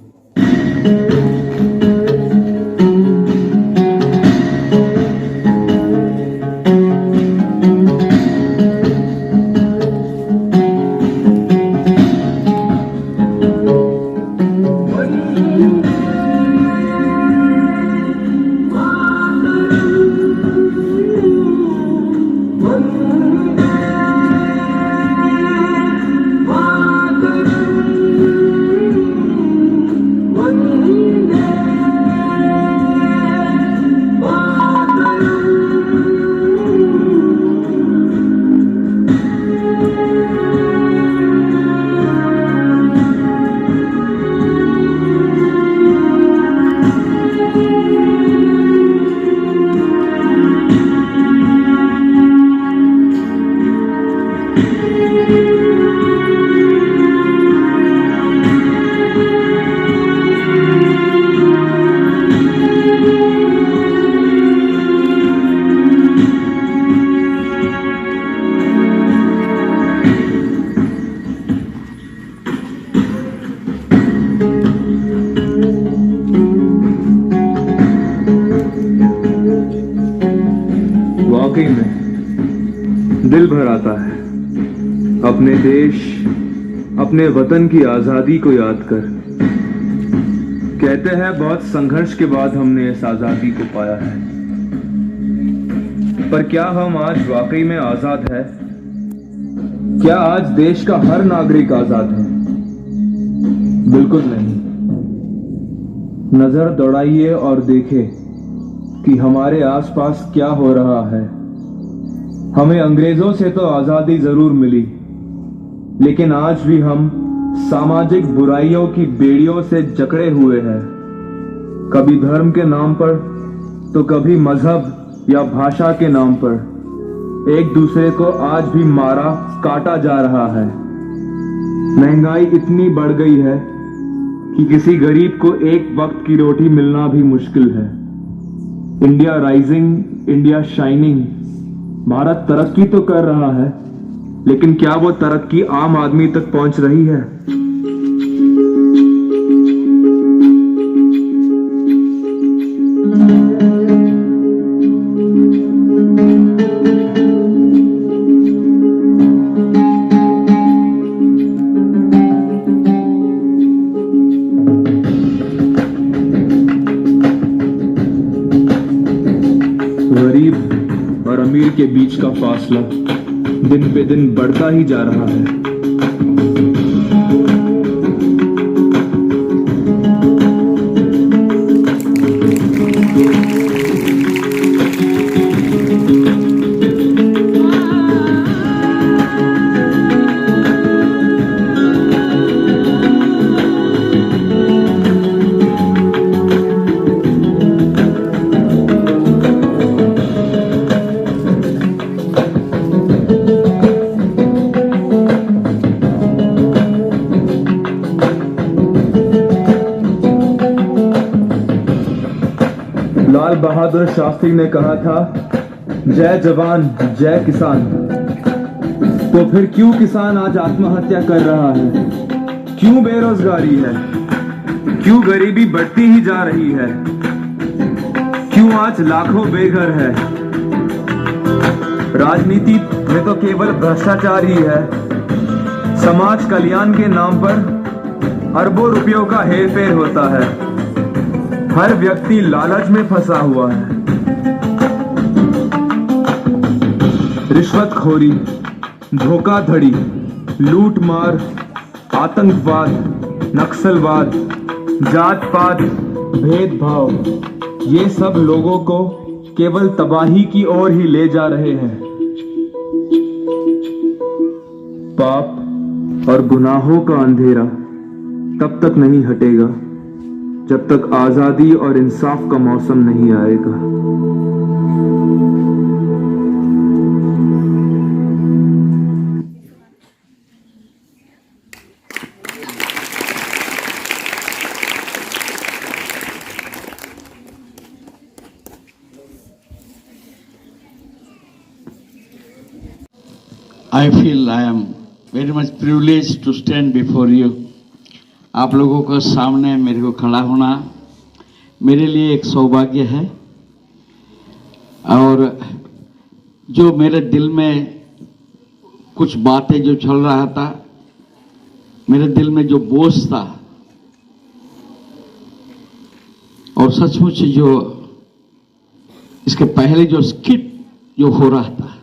वाकई में दिल भर आता है अपने देश, अपने वतन की आजादी को याद कर। कहते हैं बहुत संघर्ष के बाद हमने इस आजादी को पाया है, पर क्या हम आज वाकई में आजाद है? क्या आज देश का हर नागरिक आजाद है? बिल्कुल नहीं। नजर दौड़ाइए और देखें कि हमारे आसपास क्या हो रहा है। हमें अंग्रेजों से तो आजादी जरूर मिली, लेकिन आज भी हम सामाजिक बुराइयों की बेड़ियों से जकड़े हुए हैं, कभी धर्म के नाम पर तो कभी मजहब या भाषा के नाम पर। एक दूसरे को आज भी मारा काटा जा रहा है। महंगाई इतनी बढ़ गई है कि किसी गरीब को एक वक्त की रोटी मिलना भी मुश्किल है। India rising, India shining. Bharat तरक्की तो कर रहा है, लेकिन क्या वो तरक्की आम आदमी तक पहुंच रही है? गरीब और अमीर के बीच का फासला दिन पे दिन बढ़ता ही जा रहा है। लाल बहादुर शास्त्री ने कहा था, जय जवान जय किसान। तो फिर क्यों किसान आज आत्महत्या कर रहा है? क्यों बेरोजगारी है? क्यों गरीबी बढ़ती ही जा रही है? क्यों आज लाखों बेघर है? राजनीति में तो केवल भ्रष्टाचार ही है। समाज कल्याण के नाम पर अरबों रुपयों का हेरफेर होता है। हर व्यक्ति लालच में फंसा हुआ है। रिश्वतखोरी, धोखाधड़ी, लूटमार, आतंकवाद, नक्सलवाद, जात पात, भेदभाव, ये सब लोगों को केवल तबाही की ओर ही ले जा रहे हैं। पाप और गुनाहों का अंधेरा तब तक नहीं हटेगा जब तक आजादी और इंसाफ का मौसम नहीं आएगा। I feel I am very much privileged to stand before you. आप लोगों के सामने मेरे को खड़ा होना मेरे लिए एक सौभाग्य है। और जो मेरे दिल में कुछ बातें जो चल रहा था, मेरे दिल में जो बोझ था, और सचमुच जो इसके पहले जो स्किट जो हो रहा था,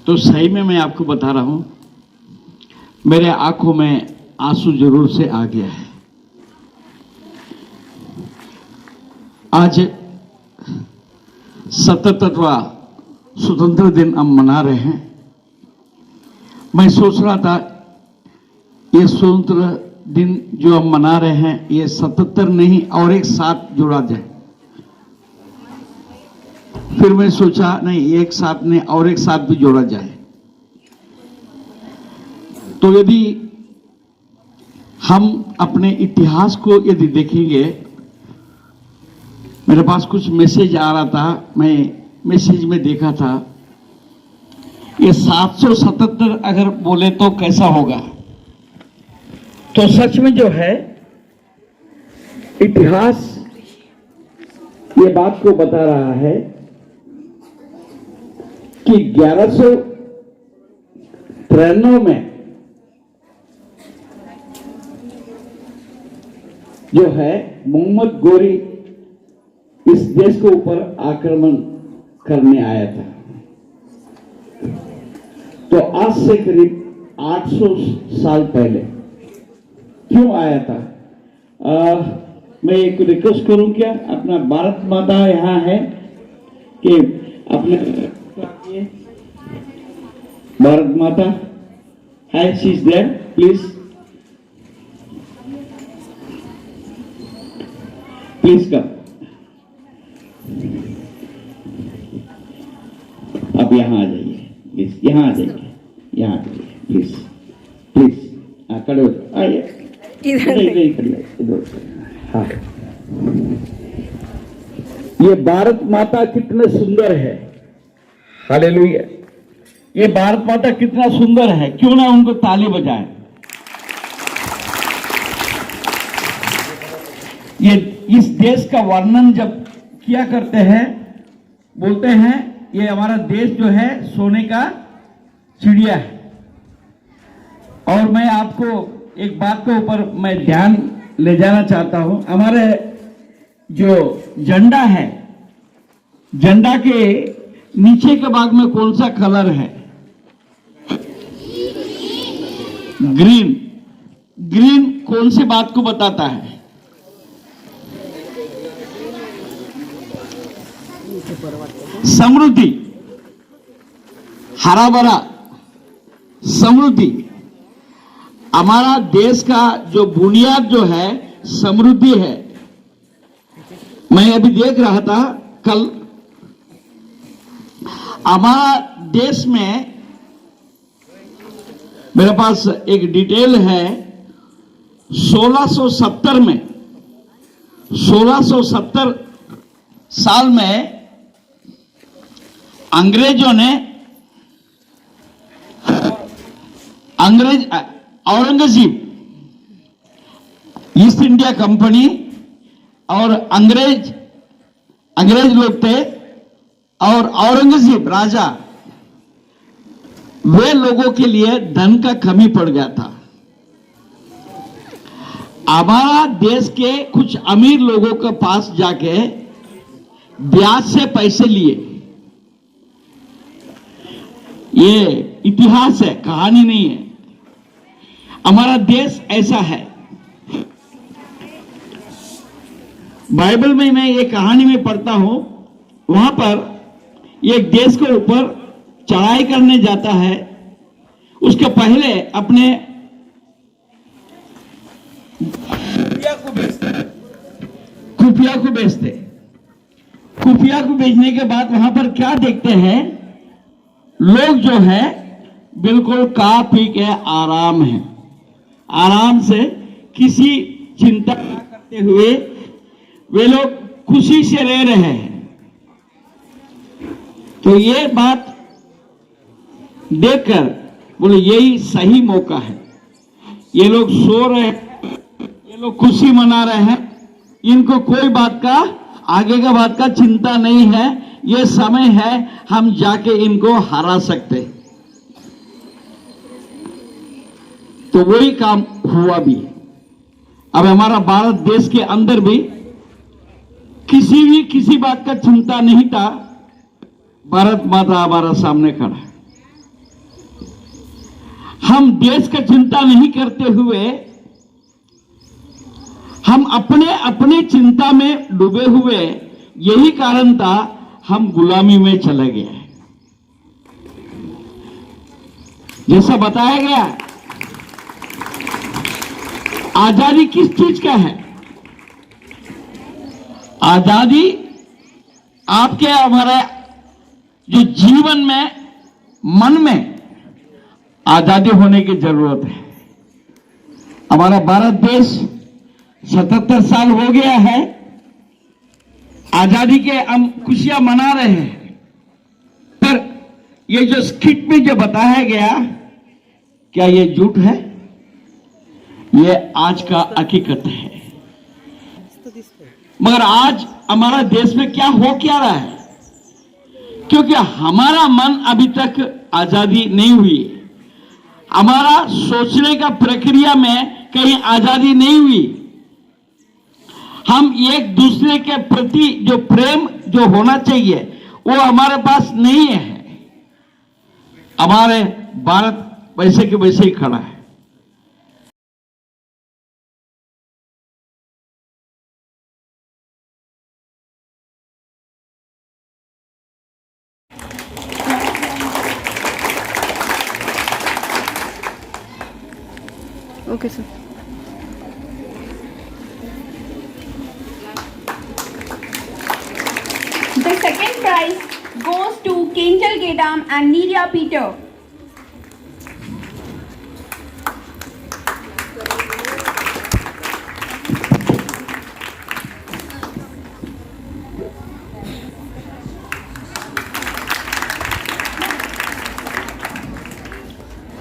तो सही में मैं आपको बता रहा हूं, मेरे आंखों में आंसू जरूर से आ गया है। आज 77वां स्वतंत्र दिन हम मना रहे हैं। मैं सोच रहा था ये स्वतंत्र दिन जो हम मना रहे हैं, ये 77 नहीं और एक 7 जोड़ा जाए। फिर मैं सोचा नहीं, एक 7 नहीं और एक 7 भी जोड़ा जाए। तो यदि हम अपने इतिहास को यदि देखेंगे, मेरे पास कुछ मैसेज आ रहा था, मैं मैसेज में देखा था, ये 777 अगर बोले तो कैसा होगा। तो सच में जो है इतिहास ये बात को बता रहा है कि 1193 में जो है मोहम्मद गोरी इस देश के ऊपर आक्रमण करने आया था। तो आज से करीब 800 साल पहले क्यों आया था? मैं एक रिक्वेस्ट करूं क्या अपना भारत माता यहाँ है कि अपने भारत माता है, she is there, please come. आप यहाँ आ जाइए प्लीज, यहाँ आ जाइए, यहाँ आ जाइए प्लीज प्लीज। खड़े हो जाओ, आइए इधर। हाँ, ये भारत माता कितने सुंदर है, हालेलुया। ये भारत माता कितना सुंदर है, क्यों ना उनको ताली बजाएं। ये इस देश का वर्णन जब किया करते हैं, बोलते हैं ये हमारा देश जो है सोने का चिड़िया है। और मैं आपको एक बात के ऊपर मैं ध्यान ले जाना चाहता हूं। हमारे जो झंडा है, झंडा के नीचे के भाग में कौन सा कलर है? ग्रीन। ग्रीन कौन सी बात को बताता है? समृद्धि, हरा भरा समृद्धि। हमारा देश का जो बुनियाद जो है समृद्धि है। मैं अभी देख रहा था कल, हमारा देश में, मेरे पास एक डिटेल है, 1670 में, 1670 साल में अंग्रेजों ने औरंगजेब, ईस्ट इंडिया कंपनी और अंग्रेज लोग थे, और औरंगजेब राजा, वे लोगों के लिए धन का कमी पड़ गया था। हमारा देश के कुछ अमीर लोगों के पास जाके ब्याज से पैसे लिए। ये इतिहास है, कहानी नहीं है। हमारा देश ऐसा है। बाइबल में मैं ये कहानी में पढ़ता हूं, वहां पर एक देश के ऊपर चढ़ाई करने जाता है, उसके पहले अपने खुफिया को बेचते। खुफिया को बेचने के बाद वहां पर क्या देखते हैं, लोग जो है बिल्कुल खा पी के आराम है, आराम से किसी चिंता न करते हुए वे लोग खुशी से रह रहे हैं। तो ये बात देखकर बोले यही सही मौका है। ये लोग सो रहे हैं, ये लोग खुशी मना रहे हैं, इनको कोई बात का, आगे का बात का चिंता नहीं है। ये समय है हम जाके इनको हरा सकते। तो वही काम हुआ भी। अब हमारा भारत देश के अंदर भी किसी बात का चिंता नहीं था। भारत माता हमारा सामने खड़ा है। हम देश का चिंता नहीं करते हुए हम अपने चिंता में डूबे हुए, यही कारण था हम गुलामी में चले गए। जैसा बताया गया, आजादी किस चीज का है? आजादी आपके हमारे जो जीवन में, मन में आजादी होने की जरूरत है। हमारा भारत देश 77 साल हो गया है, आजादी के हम खुशियां मना रहे हैं। पर ये जो स्किट में जो बताया गया, क्या ये झूठ है? ये आज का हकीकत है। मगर आज हमारा देश में क्या रहा है? क्योंकि हमारा मन अभी तक आजादी नहीं हुई, हमारा सोचने का प्रक्रिया में कहीं आजादी नहीं हुई। हम एक दूसरे के प्रति जो प्रेम जो होना चाहिए वो हमारे पास नहीं है। हमारे भारत वैसे के वैसे ही खड़ा है। Okay sir. The second prize goes to Kenjal Gedam and Neerya Peter.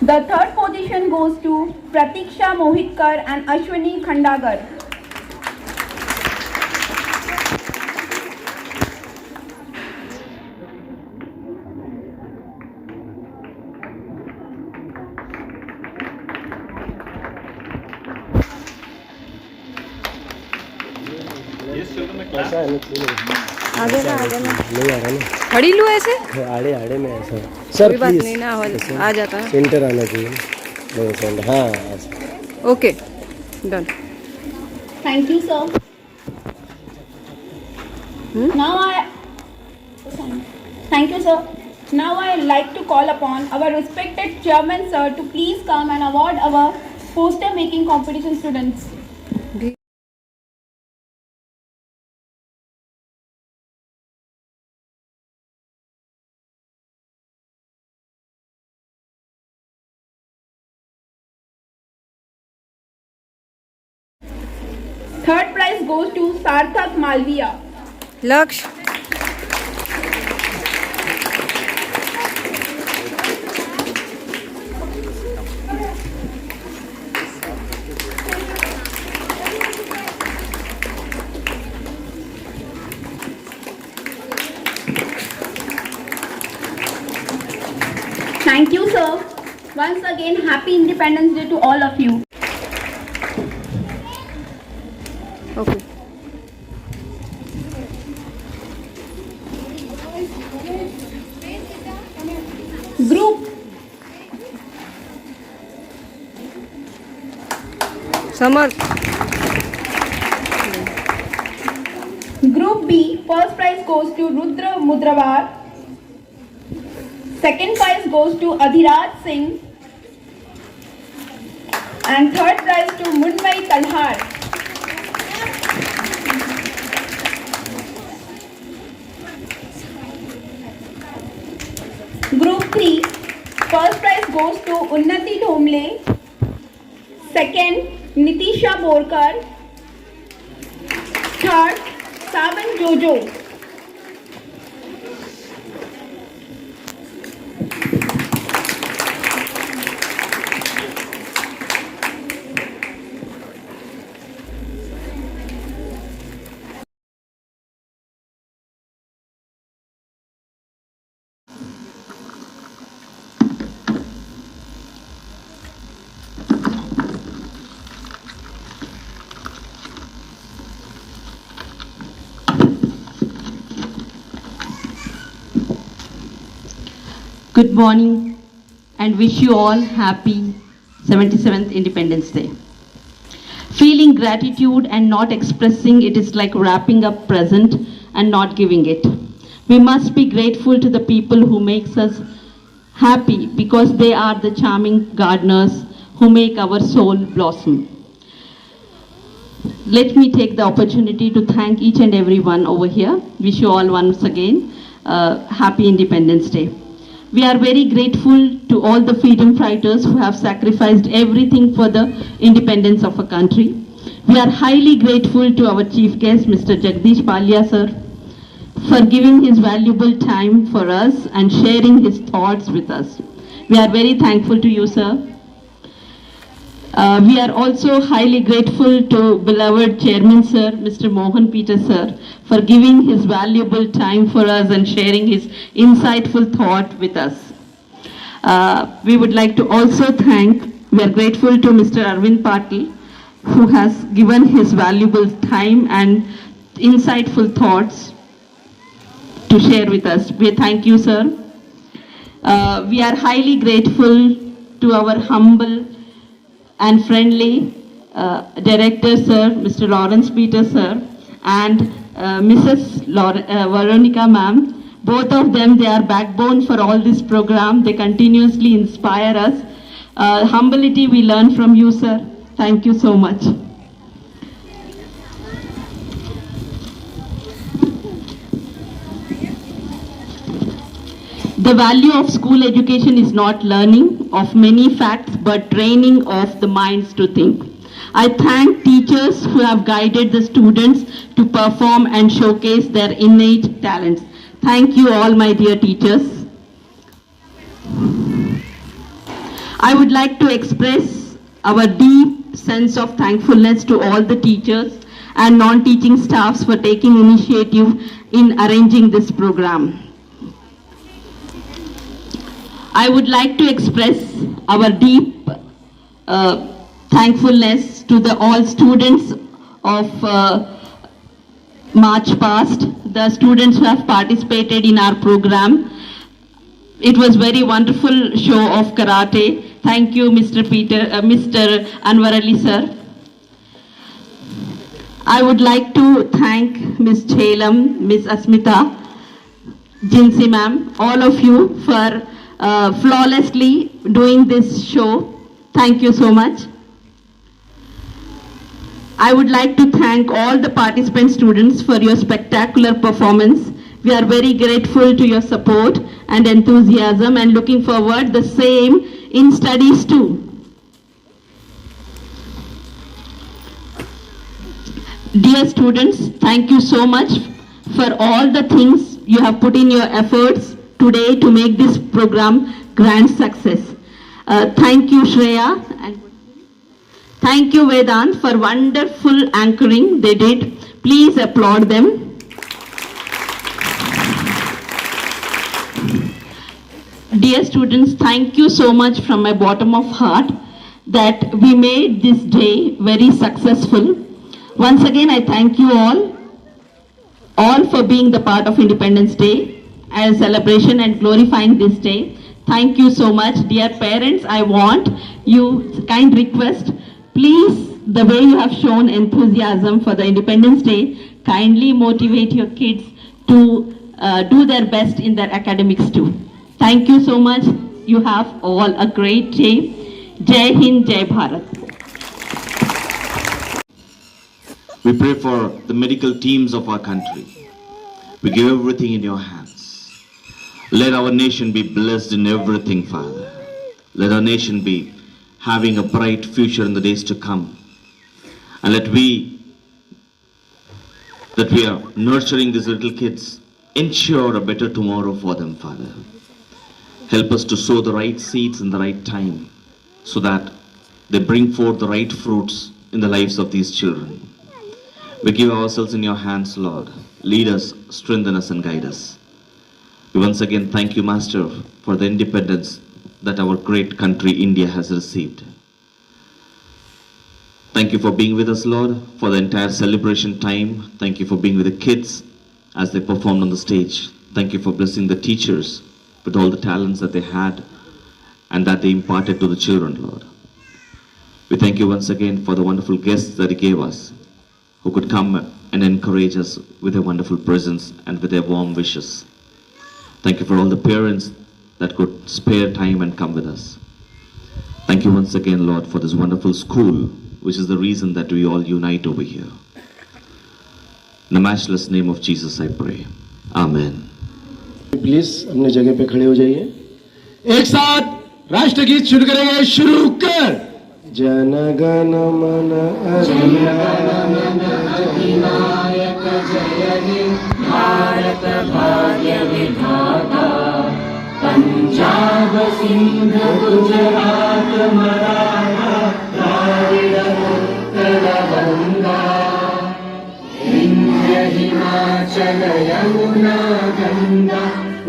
The third position goes to Pratiksha Mohitkar and Ashwini Khandagar. आगे ना आगे ना नहीं आ रहा ना, खड़ी लूँ ऐसे, आड़े आड़े में ऐसा सर कोई बात प्लीज नहीं ना, आ जाता है। सेंटर आना चाहिए नहीं सेंटर हाँ ऐसा। Okay done. Thank you, sir. Thank you, sir. Now I like to call upon our respected chairman, sir, to please come and award our poster making competition students. Third prize goes to Sarthak Malviya. लक्ष्य Thank you, sir. Once again, happy Independence Day to all of you. Okay. Group Samarth Group B, first prize goes to Rudra Mudravar. Second prize goes to Adhiraj Singh. And third prize to Munmai Talhar. Group 3, first prize goes to Unnati Dhomle. Second, Nitisha Borkar. Third, Saban Jojo. Good morning and wish you all happy 77th Independence Day. Feeling gratitude and not expressing it is like wrapping up present and not giving it. We must be grateful to the people who makes us happy because they are the charming gardeners who make our soul blossom. Let me take the opportunity to thank each and everyone over here. Wish you all once again happy Independence Day. We are very grateful to all the freedom fighters who have sacrificed everything for the independence of our country. We are highly grateful to our chief guest, Mr. Jagdish Palia sir, for giving his valuable time for us and sharing his thoughts with us. We are very thankful to you, sir. We are also highly grateful to beloved Chairman Sir, Mr. Mohan Peter Sir, for giving his valuable time for us and sharing his insightful thought with us. We would like to also we are grateful to Mr. Arvind Patil who has given his valuable time and insightful thoughts to share with us. We thank you, sir. We are highly grateful to our humble and friendly director, sir, Mr. Lawrence Peter, sir, and Mrs. Veronica, ma'am. Both of them, they are backbone for all this program. They continuously inspire us. Humility we learn from you, sir. Thank you so much. The value of school education is not learning of many facts, but training of the minds to think. I thank teachers who have guided the students to perform and showcase their innate talents. Thank you all, my dear teachers. I would like to express our deep sense of thankfulness to all the teachers and non-teaching staffs for taking initiative in arranging this program. I would like to express our deep thankfulness to all students of March past, the students who have participated in our program. It was very wonderful show of karate. Thank you, Mr. Anwar Ali, sir. I would like to thank Ms. Chelam, Ms. Asmita, Jinsi ma'am, all of you for flawlessly doing this show. Thank you so much. I would like to thank all the participant students for your spectacular performance. We are very grateful to your support and enthusiasm and looking forward the same in studies too. Dear students, thank you so much for all the things you have put in your efforts today to make this program grand success. Thank you, Shreya, and thank you, Vedant, for wonderful anchoring they did. Please applaud them. Dear students, thank you so much from my bottom of heart that we made this day very successful. Once again, I thank you all for being the part of Independence Day as celebration and glorifying this day. Thank you so much. Dear parents, I want you, kind request, please, the way you have shown enthusiasm for the Independence Day, kindly motivate your kids to do their best in their academics too. Thank you so much. You have all a great day. Jai Hind, Jai Bharat. We pray for the medical teams of our country. We give everything in your hands. Let our nation be blessed in everything, Father. Let our nation be having a bright future in the days to come. And that we are nurturing these little kids, ensure a better tomorrow for them, Father. Help us to sow the right seeds in the right time so that they bring forth the right fruits in the lives of these children. We give ourselves in your hands, Lord. Lead us, strengthen us, and guide us. We once again thank you, Master, for the independence that our great country, India, has received. Thank you for being with us, Lord, for the entire celebration time. Thank you for being with the kids as they performed on the stage. Thank you for blessing the teachers with all the talents that they had and that they imparted to the children, Lord. We thank you once again for the wonderful guests that you gave us, who could come and encourage us with their wonderful presence and with their warm wishes. Thank you for all the parents that could spare time and come with us. Thank you once again, Lord, for this wonderful school, which is the reason that we all unite over here. In the matchless name of Jesus, I pray. Amen. Please अपने जगह पे खड़े हो जाइए. एक साथ राष्ट्रगीत शुरू करेंगे. शुरू कर. जन गण मन अधिनायक जय हे भारत भाग्य विधाता पंजाब सिंध गुजरात मराठा द्राविड़ उत्कल गंगा विंध्य हिमाचल यमुना गंगा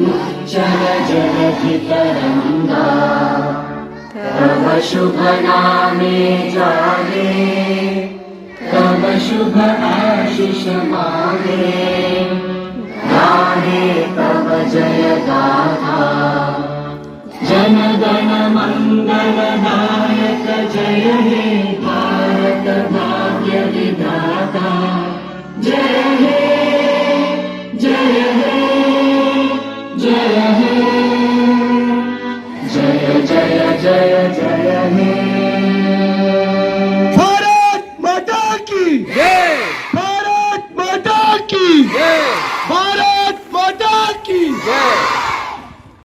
उच्चल जलधि तरंगा तव शुभ नामे जागे शुभ आशीष मांगे, गाहे तब जय गाथा। जन गण मंगल नायक जय हे भारत भाग्य विधाता। जय हे जय हे जय हे जय जय जय जय हे। भारत माता की जय, भारत माता की जय, भारत